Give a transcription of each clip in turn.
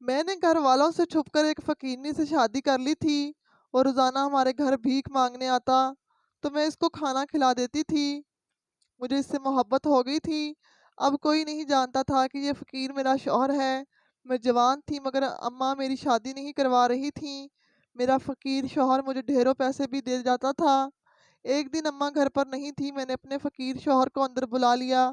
میں نے گھر والوں سے چھپ کر ایک فقیرنی سے شادی کر لی تھی۔ وہ روزانہ ہمارے گھر بھیک مانگنے آتا تو میں اس کو کھانا کھلا دیتی تھی۔ مجھے اس سے محبت ہو گئی تھی۔ اب کوئی نہیں جانتا تھا کہ یہ فقیر میرا شوہر ہے۔ میں جوان تھی مگر اماں میری شادی نہیں کروا رہی تھیں۔ میرا فقیر شوہر مجھے ڈھیروں پیسے بھی دے جاتا تھا۔ ایک دن اماں گھر پر نہیں تھی، میں نے اپنے فقیر شوہر کو اندر بلا لیا۔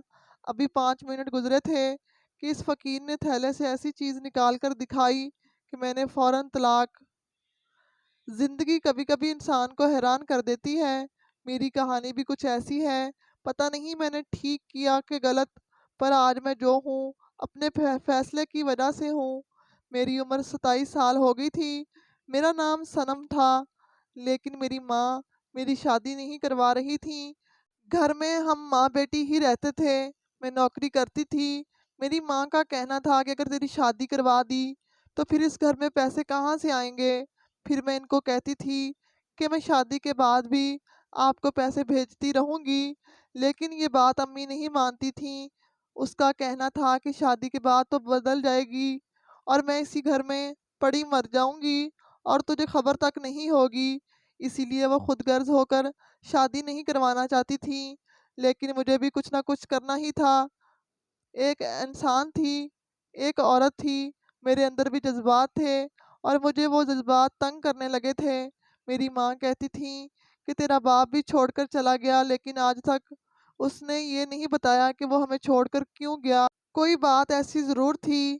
ابھی 5 منٹ گزرے تھے کہ اس فقیر نے تھیلے سے ایسی چیز نکال کر دکھائی کہ میں نے فوراً طلاق۔ زندگی کبھی کبھی انسان کو حیران کر دیتی ہے۔ میری کہانی بھی کچھ ایسی ہے۔ پتہ نہیں میں نے ٹھیک کیا کہ غلط، پر آج میں جو ہوں اپنے فیصلے کی وجہ سے ہوں۔ میری عمر 27 سال ہو گئی تھی۔ میرا نام صنم تھا، لیکن میری ماں میری شادی نہیں کروا رہی تھی۔ گھر میں ہم ماں بیٹی ہی رہتے تھے۔ میں نوکری کرتی تھی۔ میری ماں کا کہنا تھا کہ اگر تیری شادی کروا دی تو پھر اس گھر میں پیسے کہاں سے آئیں گے۔ پھر میں ان کو کہتی تھی کہ میں شادی کے بعد بھی آپ کو پیسے بھیجتی رہوں گی، لیکن یہ بات امی نہیں مانتی تھیں۔ اس کا کہنا تھا کہ شادی کے بعد تو بدل جائے گی اور میں اسی گھر میں پڑی مر جاؤں گی اور تجھے خبر تک نہیں ہوگی۔ اسی لیے وہ خود غرض ہو کر شادی نہیں کروانا چاہتی تھیں، لیکن مجھے بھی کچھ نہ کچھ کرنا ہی تھا۔ ایک انسان تھی، ایک عورت تھی، میرے اندر بھی جذبات تھے اور مجھے وہ جذبات تنگ کرنے لگے تھے۔ میری ماں کہتی تھیں کہ تیرا باپ بھی چھوڑ کر چلا گیا، لیکن آج تک اس نے یہ نہیں بتایا کہ وہ ہمیں چھوڑ کر کیوں گیا۔ کوئی بات ایسی ضرور تھی،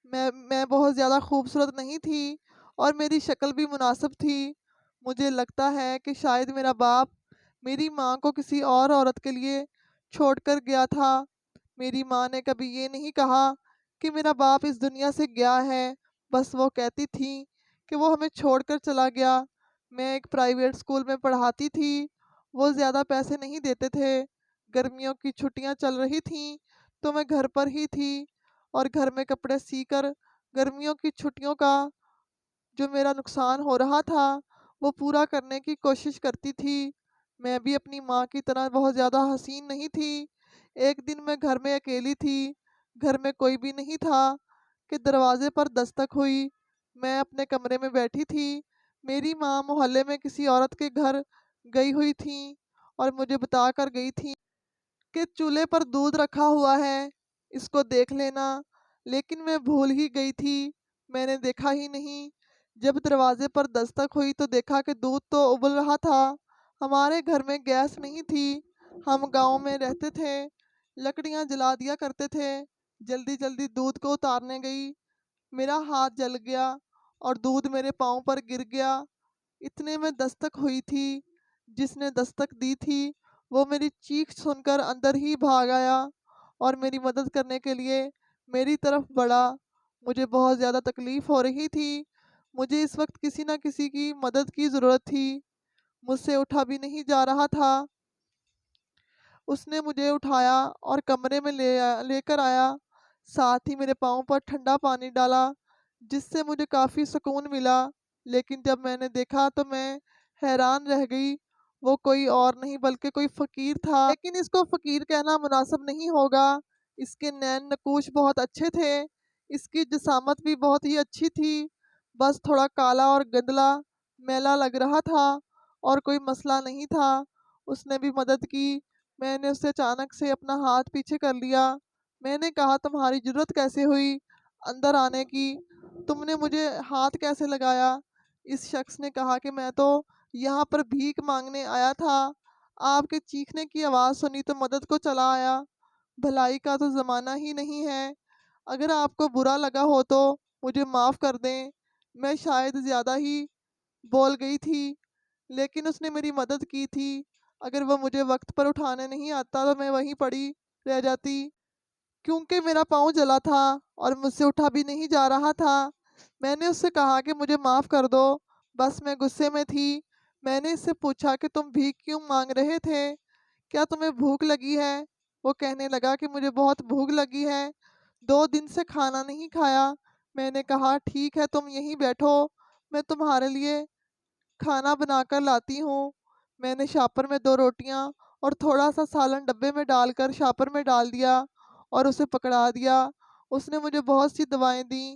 میں بہت زیادہ خوبصورت نہیں تھی اور میری شکل بھی مناسب تھی۔ مجھے لگتا ہے کہ شاید میرا باپ میری ماں کو کسی اور عورت کے لیے چھوڑ کر گیا تھا۔ میری ماں نے کبھی یہ نہیں کہا کہ میرا باپ اس دنیا سے گیا ہے، بس وہ کہتی تھی کہ وہ ہمیں چھوڑ کر چلا گیا۔ میں ایک پرائیویٹ اسکول میں پڑھاتی تھی۔ وہ زیادہ پیسے نہیں دیتے تھے۔ گرمیوں کی چھٹیاں چل رہی تھیں تو میں گھر پر ہی تھی اور گھر میں کپڑے سی کر گرمیوں کی چھٹیوں کا جو میرا نقصان ہو رہا تھا وہ پورا کرنے کی کوشش کرتی تھی۔ میں بھی اپنی ماں کی طرح بہت زیادہ حسین نہیں تھی۔ ایک دن میں گھر میں اکیلی تھی، گھر میں کوئی بھی نہیں تھا کہ دروازے پر دستک ہوئی۔ میں اپنے کمرے میں بیٹھی تھی۔ میری ماں محلے میں کسی عورت کے گھر گئی ہوئی تھیں اور مجھے بتا کر گئی تھیں کہ چولہے پر دودھ رکھا ہوا ہے، اس کو دیکھ لینا، لیکن میں بھول ہی گئی تھی، میں نے دیکھا ہی نہیں۔ جب دروازے پر دستک ہوئی تو دیکھا کہ دودھ تو ابل رہا تھا۔ ہمارے گھر میں گیس نہیں تھی، ہم گاؤں میں رہتے تھے، لکڑیاں جلا دیا کرتے تھے۔ جلدی جلدی دودھ کو اتارنے گئی، میرا ہاتھ جل گیا اور دودھ میرے پاؤں پر گر گیا۔ اتنے میں دستک ہوئی تھی۔ جس نے دستک دی تھی وہ میری چیخ سن کر اندر ہی بھاگ آیا اور میری مدد کرنے کے لیے میری طرف بڑھا۔ مجھے بہت زیادہ تکلیف ہو رہی تھی۔ مجھے اس وقت کسی نہ کسی کی مدد کی ضرورت تھی۔ مجھ سے اٹھا بھی نہیں جا رہا تھا۔ اس نے مجھے اٹھایا اور کمرے میں لے کر آیا، ساتھ ہی میرے پاؤں پر ٹھنڈا پانی ڈالا، جس سے مجھے کافی سکون ملا۔ لیکن جب میں نے دیکھا تو میں حیران رہ گئی۔ وہ کوئی اور نہیں بلکہ کوئی فقیر تھا، لیکن اس کو فقیر کہنا مناسب نہیں ہوگا۔ اس کے نین نقوش بہت اچھے تھے، اس کی جسامت بھی بہت ہی اچھی تھی، بس تھوڑا کالا اور گندلا میلا لگ رہا تھا اور کوئی مسئلہ نہیں تھا۔ اس نے بھی مدد کی۔ میں نے اسے اچانک سے اپنا ہاتھ پیچھے کر لیا۔ میں نے کہا تمہاری جرت کیسے ہوئی اندر آنے کی؟ تم نے مجھے ہاتھ کیسے لگایا؟ اس شخص نے کہا کہ میں تو یہاں پر بھیک مانگنے آیا تھا، آپ کے چیخنے کی آواز سنی تو مدد کو چلا آیا۔ بھلائی کا تو زمانہ ہی نہیں ہے۔ اگر آپ کو برا لگا ہو تو مجھے معاف کر دیں، میں شاید زیادہ ہی بول گئی تھی، لیکن اس نے میری مدد کی تھی۔ اگر وہ مجھے وقت پر اٹھانے نہیں آتا تو میں وہیں پڑی رہ جاتی، کیونکہ میرا پاؤں جلا تھا اور مجھ سے اٹھا بھی نہیں جا رہا تھا۔ میں نے اس سے کہا کہ مجھے معاف کر دو، بس میں غصے میں تھی۔ میں نے اس سے پوچھا کہ تم بھیک کیوں مانگ رہے تھے؟ کیا تمہیں بھوک لگی ہے؟ وہ کہنے لگا کہ مجھے بہت بھوک لگی ہے، 2 دن سے کھانا نہیں کھایا۔ میں نے کہا ٹھیک ہے تم یہیں بیٹھو، میں تمہارے لیے کھانا بنا کر لاتی ہوں۔ میں نے شاپر میں 2 روٹیاں اور تھوڑا سا سالن ڈبے میں ڈال کر شاپر میں ڈال دیا اور اسے پکڑا دیا۔ اس نے مجھے بہت سی دوائیں دیں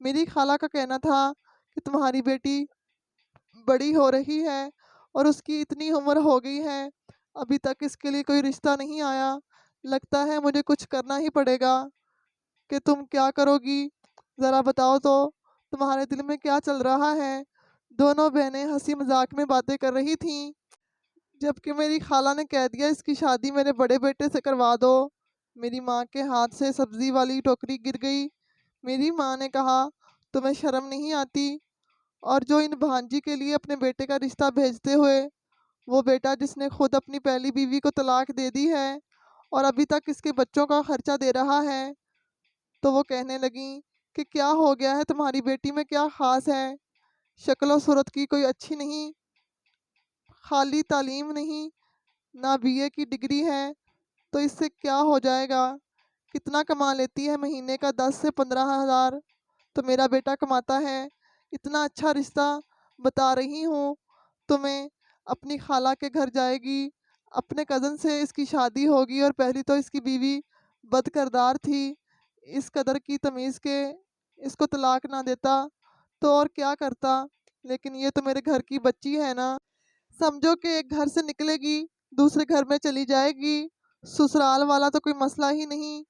میری خالہ کا کہنا تھا کہ تمہاری بیٹی بڑی ہو رہی ہے اور اس کی اتنی عمر ہو گئی ہے، ابھی تک اس کے لیے کوئی رشتہ نہیں آیا، لگتا ہے مجھے کچھ کرنا ہی پڑے گا۔ کہ تم کیا کرو گی؟ ذرا بتاؤ تو، تمہارے دل میں کیا چل رہا ہے؟ دونوں بہنیں ہنسی مذاق میں باتیں کر رہی تھیں، جبکہ میری خالہ نے کہہ دیا اس کی شادی میرے بڑے بیٹے سے کروا دو۔ میری ماں کے ہاتھ سے سبزی والی ٹوکری گر گئی۔ میری ماں نے کہا تمہیں شرم نہیں آتی؟ اور جو ان بھانجی کے لیے اپنے بیٹے کا رشتہ بھیجتے ہوئے، وہ بیٹا جس نے خود اپنی پہلی بیوی کو طلاق دے دی ہے اور ابھی تک اس کے بچوں کا خرچہ دے رہا ہے۔ تو وہ کہنے لگیں کہ کیا ہو گیا ہے تمہاری بیٹی میں، کیا خاص ہے؟ شکل و صورت کی کوئی اچھی نہیں، خالی تعلیم نہیں، نہ بی اے کی ڈگری ہے، تو اس سے کیا ہو جائے گا؟ کتنا کما لیتی ہے مہینے کا؟ 10 سے 15 ہزار تو میرا بیٹا کماتا ہے۔ اتنا اچھا رشتہ بتا رہی ہوں تمہیں، اپنی خالہ کے گھر جائے گی، اپنے کزن سے اس کی شادی ہوگی، اور پہلی تو اس کی بیوی بد کردار تھی، اس قدر کی تمیز کے اس کو طلاق نہ دیتا تو اور کیا کرتا، لیکن یہ تو میرے گھر کی بچی ہے نا۔ سمجھو کہ ایک گھر سے نکلے گی دوسرے گھر میں چلی جائے گی، سسرال والا تو کوئی مسئلہ ہی نہیں،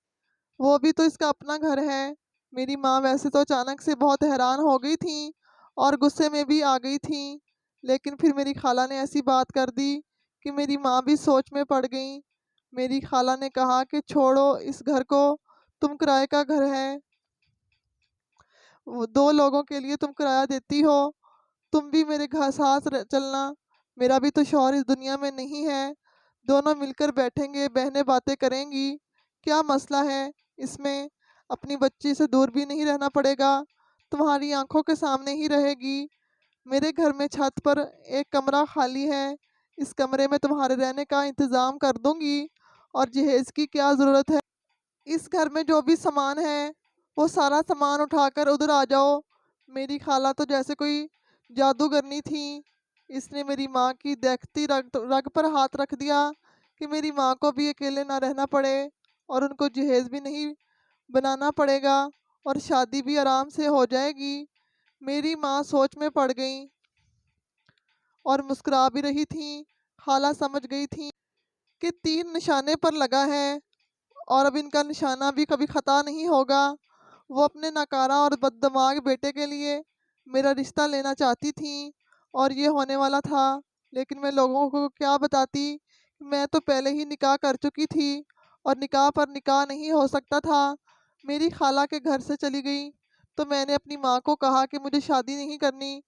وہ بھی تو اس کا اپنا گھر ہے۔ میری ماں ویسے تو اچانک سے بہت حیران ہو گئی تھیں اور غصے میں بھی آ گئی تھیں، لیکن پھر میری خالہ نے ایسی بات کر دی کہ میری ماں بھی سوچ میں پڑ گئیں۔ میری خالہ نے کہا کہ چھوڑو اس گھر کو، تم کرائے کا گھر ہے، 2 لوگوں کے لیے تم کرایہ دیتی ہو، تم بھی میرے گھر ساتھ چلنا، میرا بھی تو شوہر اس دنیا میں نہیں ہے، دونوں مل کر بیٹھیں گے، بہنیں باتیں کریں گی، کیا مسئلہ ہے اس میں؟ اپنی بچی سے دور بھی نہیں رہنا پڑے گا، تمہاری آنکھوں کے سامنے ہی رہے گی۔ میرے گھر میں چھت پر ایک کمرہ خالی ہے، اس کمرے میں تمہارے رہنے کا انتظام کر دوں گی، اور جہیز کی کیا ضرورت ہے؟ اس گھر میں جو بھی سامان ہے وہ سارا سامان اٹھا کر ادھر آ جاؤ۔ میری خالہ تو جیسے کوئی جادوگرنی تھی، اس نے میری ماں کی دیکھتی رگ پر ہاتھ رکھ دیا کہ میری ماں کو بھی اکیلے نہ رہنا پڑے اور ان کو جہیز بھی نہیں بنانا پڑے گا اور شادی بھی آرام سے ہو جائے گی۔ میری ماں سوچ میں پڑ گئیں اور مسکرا بھی رہی تھیں۔ خالہ سمجھ گئی تھیں کہ تیر نشانے پر لگا ہے اور اب ان کا نشانہ بھی کبھی خطا نہیں ہوگا۔ وہ اپنے ناکارہ اور بد دماغ بیٹے کے لیے میرا رشتہ لینا چاہتی تھیں اور یہ ہونے والا تھا، لیکن میں لوگوں کو کیا بتاتی، میں تو پہلے ہی نکاح کر چکی تھی اور نکاح پر نکاح نہیں ہو سکتا تھا۔ میری خالہ کے گھر سے چلی گئی تو میں نے اپنی ماں کو کہا کہ مجھے شادی نہیں کرنی۔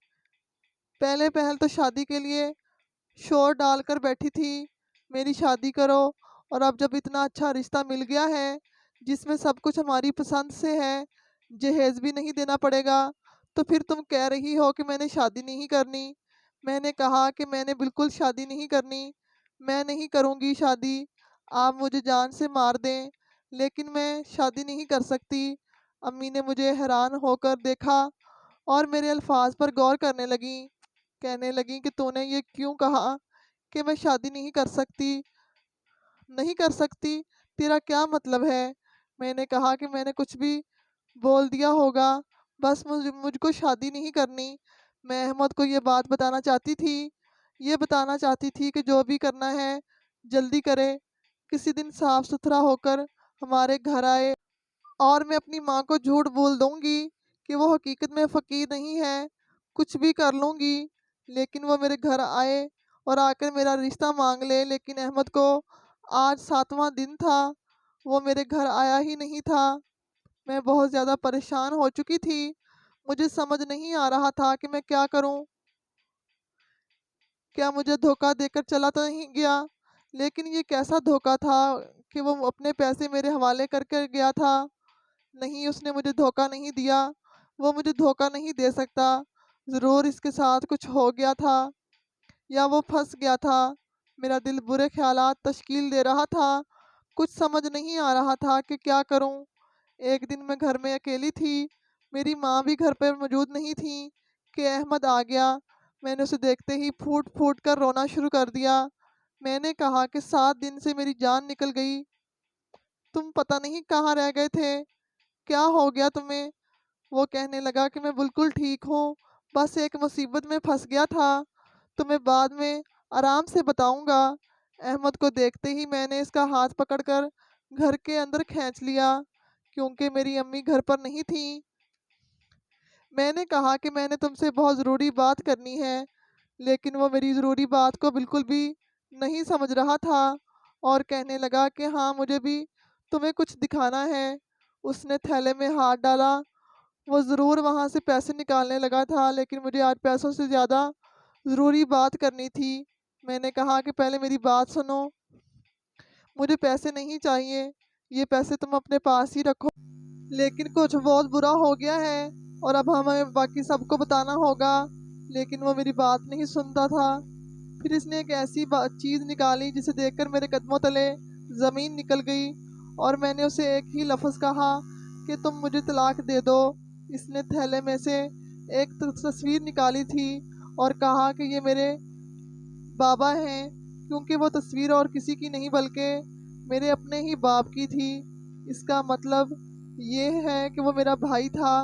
پہلے پہل تو شادی کے لیے شور ڈال کر بیٹھی تھی، میری شادی کرو، اور اب جب اتنا اچھا رشتہ مل گیا ہے جس میں سب کچھ ہماری پسند سے ہے، جہیز بھی نہیں دینا پڑے گا، تو پھر تم کہہ رہی ہو کہ میں نے شادی نہیں کرنی۔ میں نے کہا کہ میں نے بالکل شادی نہیں کرنی، میں نہیں کروں گی شادی، آپ مجھے جان سے مار دیں لیکن میں شادی نہیں کر سکتی۔ امی نے مجھے حیران ہو کر دیکھا اور میرے الفاظ پر غور کرنے لگیں، کہنے لگیں کہ تو نے یہ کیوں کہا کہ میں شادی نہیں کر سکتی؟ نہیں کر سکتی تیرا کیا مطلب ہے؟ میں نے کہا کہ میں نے کچھ بھی بول دیا ہوگا، بس مجھ کو شادی نہیں کرنی۔ میں احمد کو یہ بات بتانا چاہتی تھی، یہ بتانا چاہتی تھی کہ جو بھی کرنا ہے جلدی کرے، کسی دن صاف ستھرا ہو کر ہمارے گھر آئے اور میں اپنی ماں کو جھوٹ بول دوں گی کہ وہ حقیقت میں فقیر نہیں ہے، کچھ بھی کر لوں گی، لیکن وہ میرے گھر آئے اور آ کر میرا رشتہ مانگ لے۔ لیکن احمد کو آج 7واں دن تھا، وہ میرے گھر آیا ہی نہیں تھا۔ میں بہت زیادہ پریشان ہو چکی تھی، مجھے سمجھ نہیں آ رہا تھا کہ میں کیا کروں، کیا مجھے دھوکہ دے کر چلا تو نہیں گیا؟ لیکن یہ کیسا دھوکہ تھا کہ وہ اپنے پیسے میرے حوالے کر کے گیا تھا؟ نہیں، اس نے مجھے دھوکہ نہیں دیا، وہ مجھے دھوکہ نہیں دے سکتا، ضرور اس کے ساتھ کچھ ہو گیا تھا یا وہ پھنس گیا تھا۔ میرا دل برے خیالات تشکیل دے رہا تھا، کچھ سمجھ نہیں آ رہا تھا کہ کیا کروں۔ ایک دن میں گھر میں اکیلی تھی، میری ماں بھی گھر پر موجود نہیں تھی کہ احمد آ گیا۔ میں نے اسے دیکھتے ہی پھوٹ پھوٹ کر رونا شروع کر دیا۔ میں نے کہا کہ 7 دن سے میری جان نکل گئی، تم پتہ نہیں کہاں رہ گئے تھے، کیا ہو گیا تمہیں؟ وہ کہنے لگا کہ میں بالکل ٹھیک ہوں، بس ایک مصیبت میں پھنس گیا تھا، تو میں بعد میں آرام سے بتاؤں گا۔ احمد کو دیکھتے ہی میں نے اس کا ہاتھ پکڑ کر گھر کے اندر کھینچ لیا، کیونکہ میری امی گھر پر نہیں تھیں۔ میں نے کہا کہ میں نے تم سے بہت ضروری بات کرنی ہے، لیکن وہ میری ضروری بات کو بالکل بھی نہیں سمجھ رہا تھا اور کہنے لگا کہ ہاں مجھے بھی تمہیں کچھ دکھانا ہے۔ اس نے تھیلے میں ہاتھ ڈالا، وہ ضرور وہاں سے پیسے نکالنے لگا تھا، لیکن مجھے آج پیسوں سے زیادہ ضروری بات کرنی تھی۔ میں نے کہا کہ پہلے میری بات سنو، مجھے پیسے نہیں چاہیے، یہ پیسے تم اپنے پاس ہی رکھو، لیکن کچھ بہت برا ہو گیا ہے اور اب ہمیں باقی سب کو بتانا ہوگا۔ لیکن وہ میری بات نہیں سنتا تھا۔ پھر اس نے ایک ایسی چیز نکالی جسے دیکھ کر میرے قدموں تلے زمین نکل گئی اور میں نے اسے ایک ہی لفظ کہا کہ تم مجھے طلاق دے دو۔ اس نے تھیلے میں سے ایک تصویر نکالی تھی اور کہا کہ یہ میرے بابا ہیں، کیونکہ وہ تصویر اور کسی کی نہیں بلکہ میرے اپنے ہی باپ کی تھی۔ اس کا مطلب یہ ہے کہ وہ میرا بھائی تھا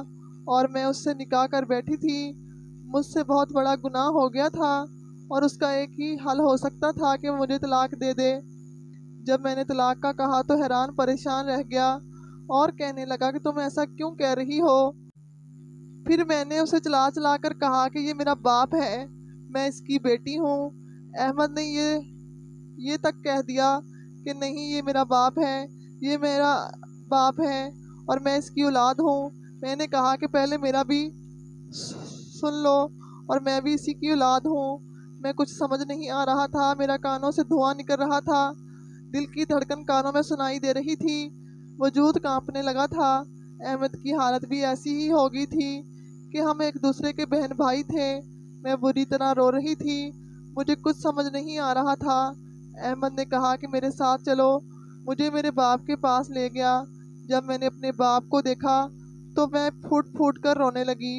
اور میں اس سے نکاح کر بیٹھی تھی۔ مجھ سے بہت بڑا گناہ ہو گیا تھا اور اس کا ایک ہی حل ہو سکتا تھا کہ وہ مجھے طلاق دے دے۔ جب میں نے طلاق کا کہا تو حیران پریشان رہ گیا اور کہنے لگا کہ تم ایسا کیوں کہہ رہی ہو؟ پھر میں نے اسے چلا چلا کر کہا کہ یہ میرا باپ ہے، میں اس کی بیٹی ہوں۔ احمد نے یہ تک کہہ دیا کہ نہیں، یہ میرا باپ ہے، یہ میرا باپ ہے اور میں اس کی اولاد ہوں۔ میں نے کہا کہ پہلے میرا بھی سن لو، اور میں بھی اسی کی اولاد ہوں۔ میں کچھ سمجھ نہیں آ رہا تھا، میرا کانوں سے دھواں نکل رہا تھا، دل کی دھڑکن کانوں میں سنائی دے رہی تھی، وجود کانپنے لگا تھا۔ احمد کی حالت بھی ایسی ہی ہو گئی تھی کہ ہم ایک دوسرے کے بہن بھائی تھے۔ میں بری طرح رو رہی تھی، مجھے کچھ سمجھ نہیں آ رہا تھا۔ احمد نے کہا کہ میرے ساتھ چلو، مجھے میرے باپ کے پاس لے گیا۔ جب میں نے اپنے باپ کو دیکھا تو میں پھوٹ پھوٹ کر رونے لگی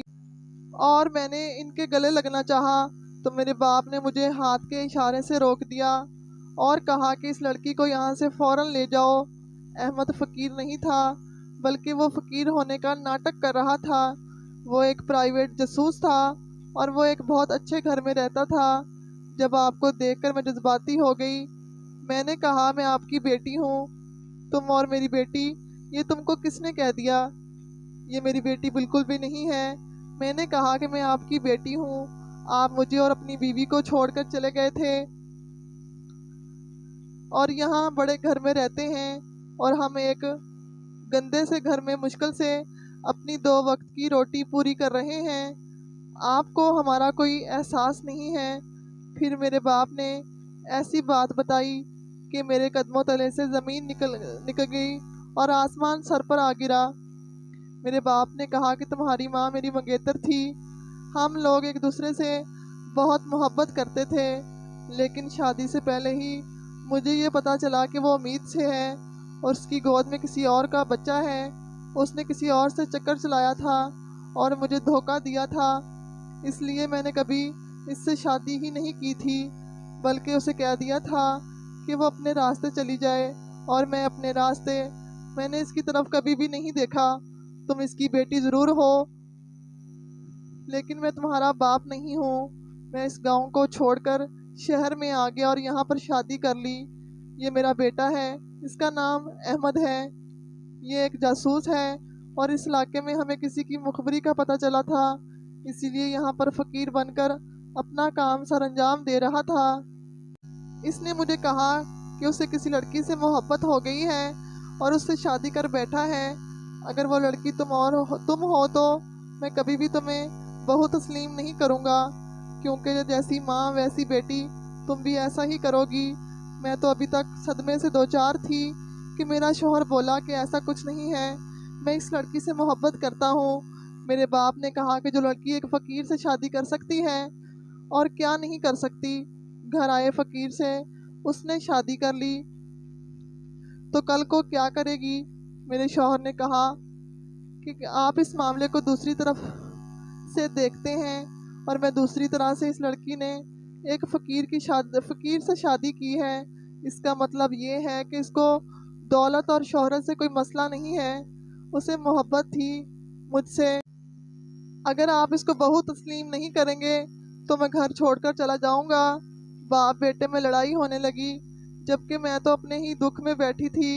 اور میں نے ان کے گلے لگنا چاہا، تو میرے باپ نے مجھے ہاتھ کے اشارے سے روک دیا اور کہا کہ اس لڑکی کو یہاں سے فوراً لے جاؤ۔ احمد فقیر نہیں تھا، بلکہ وہ فقیر ہونے کا ناٹک کر رہا تھا۔ وہ ایک پرائیویٹ جاسوس تھا اور وہ ایک بہت اچھے گھر میں رہتا تھا۔ جب آپ کو دیکھ کر میں جذباتی ہو گئی۔ میں نے کہا میں آپ کی بیٹی ہوں۔ تم اور میری بیٹی، یہ تم کو کس نے کہہ دیا؟ یہ میری بیٹی بالکل بھی نہیں ہے۔ میں نے کہا کہ میں آپ کی بیٹی ہوں، آپ مجھے اور اپنی بیوی کو چھوڑ کر چلے گئے تھے اور یہاں بڑے گھر میں رہتے ہیں اور ہم ایک گندے سے گھر میں مشکل سے اپنی 2 وقت کی روٹی پوری کر رہے ہیں۔ آپ کو ہمارا کوئی احساس نہیں ہے۔ پھر میرے باپ نے ایسی بات بتائی کہ میرے قدموں تلے سے زمین نکل گئی اور آسمان سر پر آ گرا۔ میرے باپ نے کہا کہ تمہاری ماں میری منگیتر تھی، ہم لوگ ایک دوسرے سے بہت محبت کرتے تھے، لیکن شادی سے پہلے ہی مجھے یہ پتا چلا کہ وہ امید سے ہے اور اس کی گود میں کسی اور کا بچہ ہے۔ اس نے کسی اور سے چکر چلایا تھا اور مجھے دھوکہ دیا تھا، اس لیے میں نے کبھی اس سے شادی ہی نہیں کی تھی، بلکہ اسے کہہ دیا تھا کہ وہ اپنے راستے چلی جائے اور میں اپنے راستے۔ میں نے اس کی طرف کبھی بھی نہیں دیکھا۔ تم اس کی بیٹی ضرور ہو، لیکن میں تمہارا باپ نہیں ہوں۔ میں اس گاؤں کو چھوڑ کر شہر میں آ گیا اور یہاں پر شادی کر لی۔ یہ میرا بیٹا ہے، اس کا نام احمد ہے، یہ ایک جاسوس ہے اور اس علاقے میں ہمیں کسی کی مخبری کا پتہ چلا تھا، اسی لیے یہاں پر فقیر بن کر اپنا کام سر انجام دے رہا تھا۔ اس نے مجھے کہا کہ اسے کسی لڑکی سے محبت ہو گئی ہے اور اس سے شادی کر بیٹھا ہے۔ اگر وہ لڑکی تم ہو تو میں کبھی بھی تمہیں بہو تسلیم نہیں کروں گا، کیونکہ جیسی ماں ویسی بیٹی، تم بھی ایسا ہی کرو گی۔ میں تو ابھی تک صدمے سے 2-4 تھی کہ میرا شوہر بولا کہ ایسا کچھ نہیں ہے، میں اس لڑکی سے محبت کرتا ہوں۔ میرے باپ نے کہا کہ جو لڑکی ایک فقیر سے شادی کر سکتی ہے اور کیا نہیں کر سکتی، گھر آئے فقیر سے اس نے شادی کر لی تو کل کو کیا کرے گی؟ میرے شوہر نے کہا کہ آپ اس معاملے کو دوسری طرف سے دیکھتے ہیں اور میں دوسری طرح سے، اس لڑکی نے ایک فقیر سے شادی کی ہے، اس کا مطلب یہ ہے کہ اس کو دولت اور شہرت سے کوئی مسئلہ نہیں ہے، اسے محبت تھی مجھ سے۔ اگر آپ اس کو بہو تسلیم نہیں کریں گے تو میں گھر چھوڑ کر چلا جاؤں گا۔ باپ بیٹے میں لڑائی ہونے لگی، جبکہ میں تو اپنے ہی دکھ میں بیٹھی تھی۔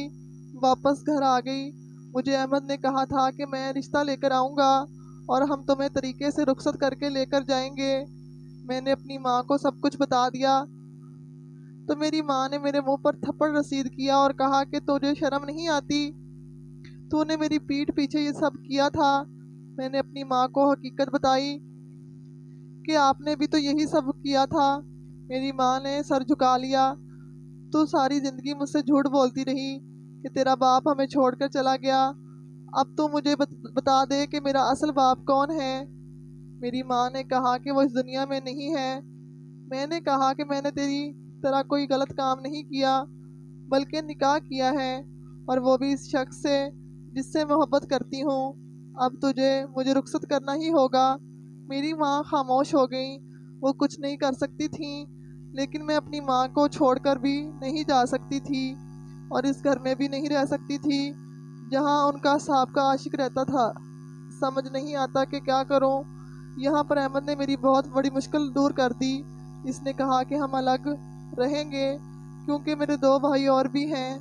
واپس گھر آ گئی۔ مجھے احمد نے کہا تھا کہ میں رشتہ لے کر آؤں گا اور ہم تمہیں طریقے سے رخصت کر کے لے کر جائیں گے۔ میں نے اپنی ماں کو سب کچھ بتا دیا تو میری ماں نے میرے منہ پر تھپڑ رسید کیا اور کہا کہ تجھے شرم نہیں آتی؟ تو نے میری پیٹھ پیچھے یہ سب کیا تھا۔ میں نے اپنی ماں کو حقیقت بتائی کہ آپ نے بھی تو یہی سب کیا تھا۔ میری ماں نے سر جھکا لیا۔ تو ساری زندگی مجھ سے جھوٹ بولتی رہی کہ تیرا باپ ہمیں چھوڑ کر چلا گیا، اب تو مجھے بتا دے کہ میرا اصل باپ کون ہے۔ میری ماں نے کہا کہ وہ اس دنیا میں نہیں ہے۔ میں نے کہا کہ میں نے تیری طرح کوئی غلط کام نہیں کیا، بلکہ نکاح کیا ہے، اور وہ بھی اس شخص سے جس سے محبت کرتی ہوں۔ اب مجھے رخصت کرنا ہی ہوگا۔ میری ماں خاموش ہو گئی۔ وہ کچھ نہیں کر سکتی تھیں، لیکن میں اپنی ماں کو چھوڑ کر بھی نہیں جا سکتی تھی، اور اس گھر میں بھی نہیں رہ سکتی تھی جہاں ان کا سابقہ عاشق رہتا تھا۔ سمجھ نہیں آتا کہ کیا کروں۔ یہاں پر احمد نے میری بہت بڑی مشکل دور کر دی۔ اس نے کہا کہ ہم الگ رہیں گے کیونکہ میرے 2 بھائی اور بھی ہیں،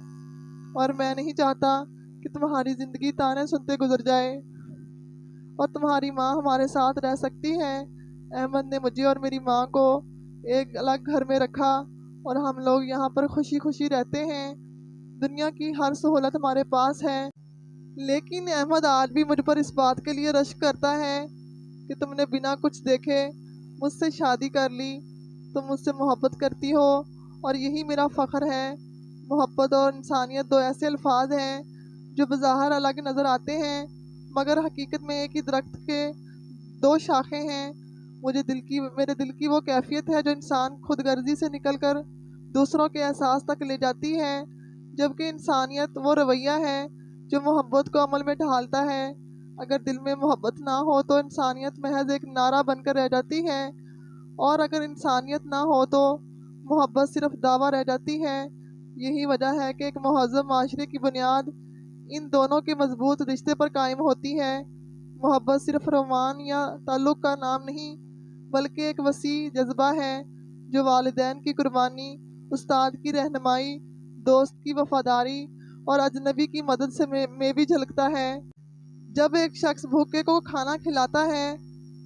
اور میں نہیں چاہتا کہ تمہاری زندگی تانے سنتے گزر جائے، اور تمہاری ماں ہمارے ساتھ رہ سکتی ہے۔ احمد نے مجھے اور میری ماں کو ایک الگ گھر میں رکھا، اور ہم لوگ یہاں پر خوشی خوشی رہتے ہیں۔ دنیا کی ہر سہولت ہمارے پاس ہے، لیکن احمد آج بھی مجھ پر اس بات کے لیے رشک کرتا ہے کہ تم نے بنا کچھ دیکھے مجھ سے شادی کر لی۔ تم مجھ سے محبت کرتی ہو، اور یہی میرا فخر ہے۔ محبت اور انسانیت 2 ایسے الفاظ ہیں جو بظاہر الگ نظر آتے ہیں، مگر حقیقت میں ایک ہی درخت کے 2 شاخیں ہیں۔ میرے دل کی وہ کیفیت ہے جو انسان خود غرضی سے نکل کر دوسروں کے احساس تک لے جاتی ہے، جبکہ انسانیت وہ رویہ ہے جو محبت کو عمل میں ڈھالتا ہے۔ اگر دل میں محبت نہ ہو تو انسانیت محض ایک نعرہ بن کر رہ جاتی ہے، اور اگر انسانیت نہ ہو تو محبت صرف دعویٰ رہ جاتی ہے۔ یہی وجہ ہے کہ ایک مہذب معاشرے کی بنیاد ان دونوں کے مضبوط رشتے پر قائم ہوتی ہے۔ محبت صرف رومان یا تعلق کا نام نہیں، بلکہ ایک وسیع جذبہ ہے جو والدین کی قربانی، استاد کی رہنمائی، دوست کی وفاداری اور اجنبی کی مدد سے میں بھی جھلکتا ہے۔ جب ایک شخص بھوکے کو کھانا کھلاتا ہے،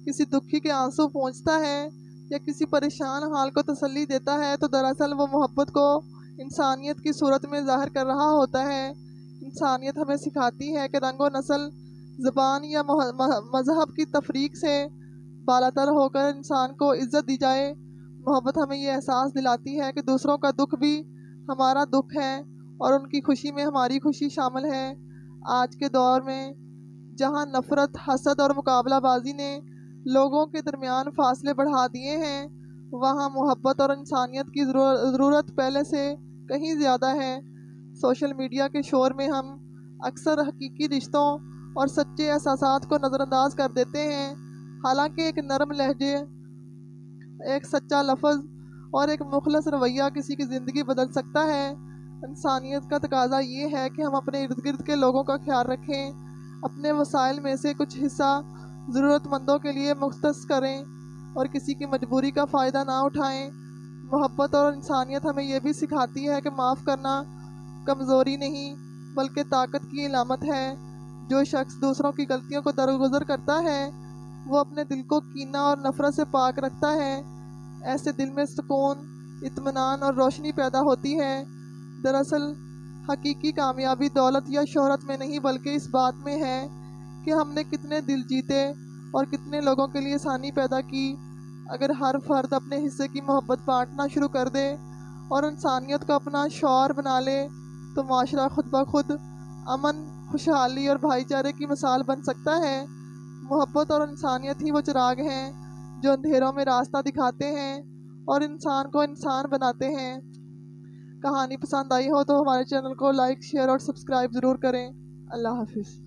کسی دکھی کے آنسو پونچھتا ہے، یا کسی پریشان حال کو تسلی دیتا ہے، تو دراصل وہ محبت کو انسانیت کی صورت میں ظاہر کر رہا ہوتا ہے۔ انسانیت ہمیں سکھاتی ہے کہ رنگ و نسل، زبان یا مذہب کی تفریق سے بالاتر ہو کر انسان کو عزت دی جائے۔ محبت ہمیں یہ احساس دلاتی ہے کہ دوسروں کا دکھ بھی ہمارا دکھ ہے، اور ان کی خوشی میں ہماری خوشی شامل ہے۔ آج کے دور میں جہاں نفرت، حسد اور مقابلہ بازی نے لوگوں کے درمیان فاصلے بڑھا دیے ہیں، وہاں محبت اور انسانیت کی ضرورت پہلے سے کہیں زیادہ ہے۔ سوشل میڈیا کے شور میں ہم اکثر حقیقی رشتوں اور سچے احساسات کو نظر انداز کر دیتے ہیں، حالانکہ ایک نرم لہجے، ایک سچا لفظ اور ایک مخلص رویہ کسی کی زندگی بدل سکتا ہے۔ انسانیت کا تقاضا یہ ہے کہ ہم اپنے ارد گرد کے لوگوں کا خیال رکھیں، اپنے وسائل میں سے کچھ حصہ ضرورت مندوں کے لیے مختص کریں، اور کسی کی مجبوری کا فائدہ نہ اٹھائیں۔ محبت اور انسانیت ہمیں یہ بھی سکھاتی ہے کہ معاف کرنا کمزوری نہیں، بلکہ طاقت کی علامت ہے۔ جو شخص دوسروں کی غلطیوں کو درگزر کرتا ہے، وہ اپنے دل کو کینہ اور نفرت سے پاک رکھتا ہے۔ ایسے دل میں سکون، اطمینان اور روشنی پیدا ہوتی ہے۔ دراصل حقیقی کامیابی دولت یا شہرت میں نہیں، بلکہ اس بات میں ہے کہ ہم نے کتنے دل جیتے اور کتنے لوگوں کے لیے آسانی پیدا کی۔ اگر ہر فرد اپنے حصے کی محبت بانٹنا شروع کر دے اور انسانیت کو اپنا شعار بنا لے، تو معاشرہ خود بخود امن، خوشحالی اور بھائی چارے کی مثال بن سکتا ہے۔ محبت اور انسانیت ہی وہ چراغ ہیں جو اندھیروں میں راستہ دکھاتے ہیں اور انسان کو انسان بناتے ہیں۔ کہانی پسند آئی ہو تو ہمارے چینل کو لائک، شیئر اور سبسکرائب ضرور کریں۔ اللہ حافظ۔